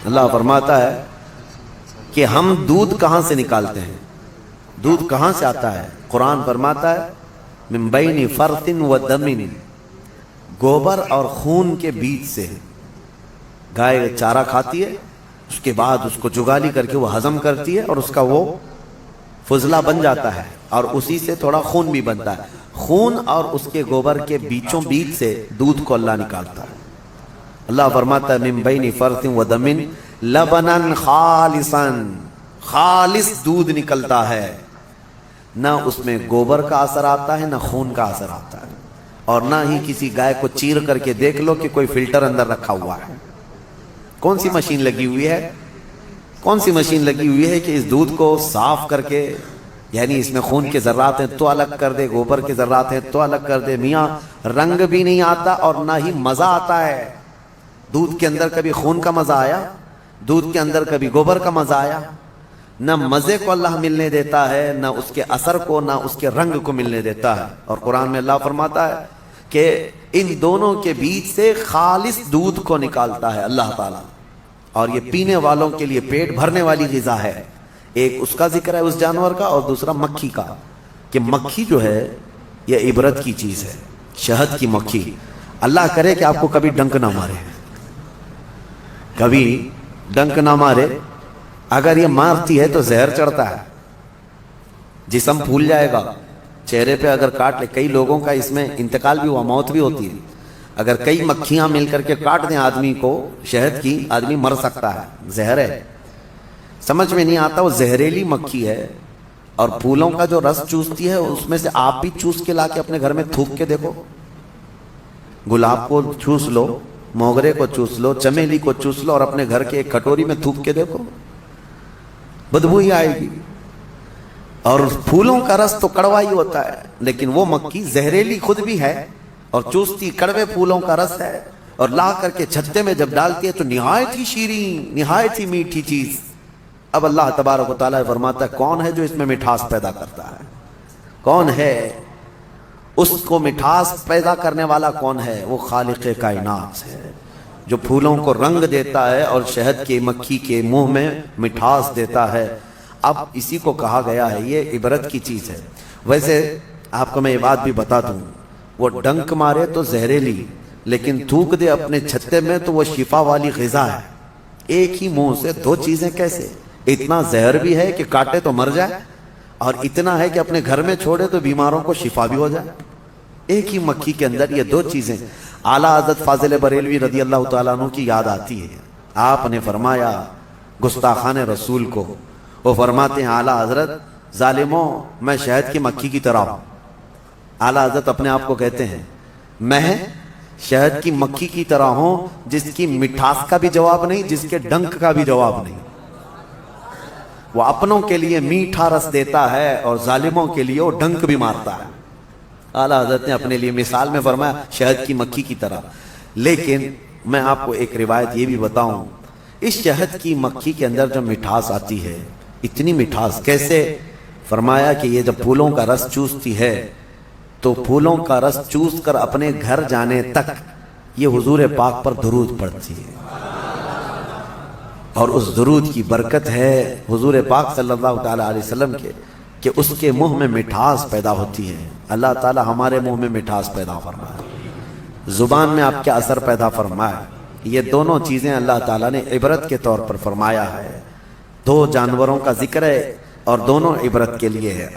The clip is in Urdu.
اللہ فرماتا ہے کہ ہم دودھ کہاں سے نکالتے ہیں، دودھ کہاں سے آتا ہے؟ قرآن فرماتا ہے من بین فرث و دم، گوبر اور خون کے بیچ سے۔ گائے چارہ کھاتی ہے، اس کے بعد اس کو جگالی کر کے وہ ہضم کرتی ہے اور اس کا وہ فضلہ بن جاتا ہے، اور اسی سے تھوڑا خون بھی بنتا ہے۔ خون اور اس کے گوبر کے بیچوں بیچ سے دودھ کو اللہ نکالتا ہے۔ اللہ فرماتا ہے من بین فرث و دم لبنا خالصا، خالص دودھ نکلتا ہے، نہ اس میں گوبر کا اثر آتا ہے نہ خون کا اثر آتا ہے، اور نہ ہی کسی گائے کو چیر کر کے دیکھ لو کہ کوئی فلٹر اندر رکھا ہوا ہے۔ کون سی مشین لگی ہوئی ہے؟ کون سی مشین لگی ہوئی ہے کہ اس دودھ کو صاف کر کے، یعنی اس میں خون کے ذرات ہیں تو الگ کر دے، گوبر کے ذرات ہیں تو الگ کر دے؟ میاں رنگ بھی نہیں آتا اور نہ ہی مزہ آتا ہے۔ دودھ کے اندر کبھی خون کا مزہ آیا؟ دودھ کے اندر کبھی گوبر کا مزہ آیا؟ نہ مزے کو اللہ ملنے دیتا ہے، نہ اس کے اثر کو، نہ اس کے رنگ کو ملنے دیتا ہے۔ اور قرآن میں اللہ فرماتا ہے کہ ان دونوں کے بیچ سے خالص دودھ کو نکالتا ہے اللہ تعالیٰ، اور یہ پینے والوں کے لیے پیٹ بھرنے والی غذا ہے۔ ایک اس کا ذکر ہے اس جانور کا، اور دوسرا مکھی کا، کہ مکھی جو ہے یہ عبرت کی چیز ہے، شہد کی مکھی۔ اللہ کرے کہ آپ کو کبھی ڈنک نہ مارے، کبھی ڈنک نہ مارے۔ اگر یہ مارتی ہے تو زہر چڑھتا ہے، جسم پھول جائے گا، چہرے پہ اگر کاٹ لے، کئی لوگوں کا اس میں انتقال بھی ہوا، موت بھی ہوتی ہے۔ اگر کئی مکھیاں مل کر کے کاٹ دیں آدمی کو شہد کی، آدمی مر سکتا ہے، زہر ہے۔ سمجھ میں نہیں آتا، وہ زہریلی مکھی ہے، اور پھولوں کا جو رس چوستی ہے اس میں سے آپ بھی چوس کے لا کے اپنے گھر میں تھوک کے دیکھو۔ گلاب کو چوس لو، موگرے کو چوس لو، چمیلی کو چوس لو، اور اپنے گھر کے ایک کٹوری میں تھوک کے دیکھو، بدبو ہی آئے گی۔ اور پھولوں کا رس تو کڑوا ہی ہوتا ہے، لیکن وہ مکھی زہریلی خود بھی ہے اور چوستی کڑوے پھولوں کا رس ہے، اور لا کر کے چھتے میں جب ڈالتی ہے تو نہایت ہی شیریں، نہایت ہی میٹھی چیز۔ اب اللہ تبارک و تعالیٰ فرماتا ہے کون ہے جو اس میں مٹھاس پیدا کرتا ہے؟ کون ہے اس کو مٹھاس پیدا کرنے والا؟ کون ہے؟ وہ خالق کائنات ہے، جو پھولوں کو رنگ دیتا ہے اور شہد کی مکھی کے منہ میں مٹھاس دیتا ہے۔ اب اسی کو کہا گیا ہے یہ عبرت کی چیز ہے۔ ویسے آپ کو میں یہ بات بھی بتا دوں، وہ ڈنک مارے تو زہریلی، لیکن تھوک دے اپنے چھتے میں تو وہ شفا والی غذا ہے۔ ایک ہی منہ سے دو چیزیں کیسے؟ اتنا زہر بھی ہے کہ کاٹے تو مر جائے، اور اتنا ہے کہ اپنے گھر میں چھوڑے تو بیماروں کو شفا بھی ہو جائے۔ ایک ہی مکھی کے اندر یہ دو چیزیں۔ اعلیٰ حضرت فاضل بریلوی رضی اللہ تعالیٰ عنہ کی یاد آتی ہے، آپ نے فرمایا گستاخان رسول کو، وہ فرماتے ہیں اعلیٰ حضرت ظالموں میں شہد کی مکھی کی طرح ہوں۔ اعلیٰ حضرت اپنے آپ کو کہتے ہیں میں شہد کی مکھی کی طرح ہوں، جس کی مٹھاس کا بھی جواب نہیں، جس کے ڈنک کا بھی جواب نہیں۔ وہ اپنوں کے لیے میٹھا رس دیتا ہے اور ظالموں کے لیے وہ ڈنک بھی مارتا ہے۔ اعلیٰ حضرت نے اپنے لیے مثال میں فرمایا شہد کی مکھی کی طرح۔ لیکن میں آپ کو ایک روایت یہ بھی بتاؤں، اس شہد کی مکھی کے اندر جو مٹھاس آتی ہے، اتنی مٹھاس کیسے؟ فرمایا کہ یہ جب پھولوں کا رس چوستی ہے تو پھولوں کا رس چوس کر اپنے گھر جانے تک یہ حضور پاک پر درود پڑتی ہے، اور اس درود کی برکت ہے حضور پاک صلی اللہ تعالیٰ علیہ وسلم کے کہ اس کے منہ میں مٹھاس پیدا ہوتی ہے۔ اللہ تعالیٰ ہمارے منہ میں مٹھاس پیدا فرمائے، زبان میں آپ کے اثر پیدا فرمائے۔ یہ دونوں چیزیں اللہ تعالیٰ نے عبرت کے طور پر فرمایا ہے۔ دو جانوروں کا ذکر ہے اور دونوں عبرت کے لیے ہے۔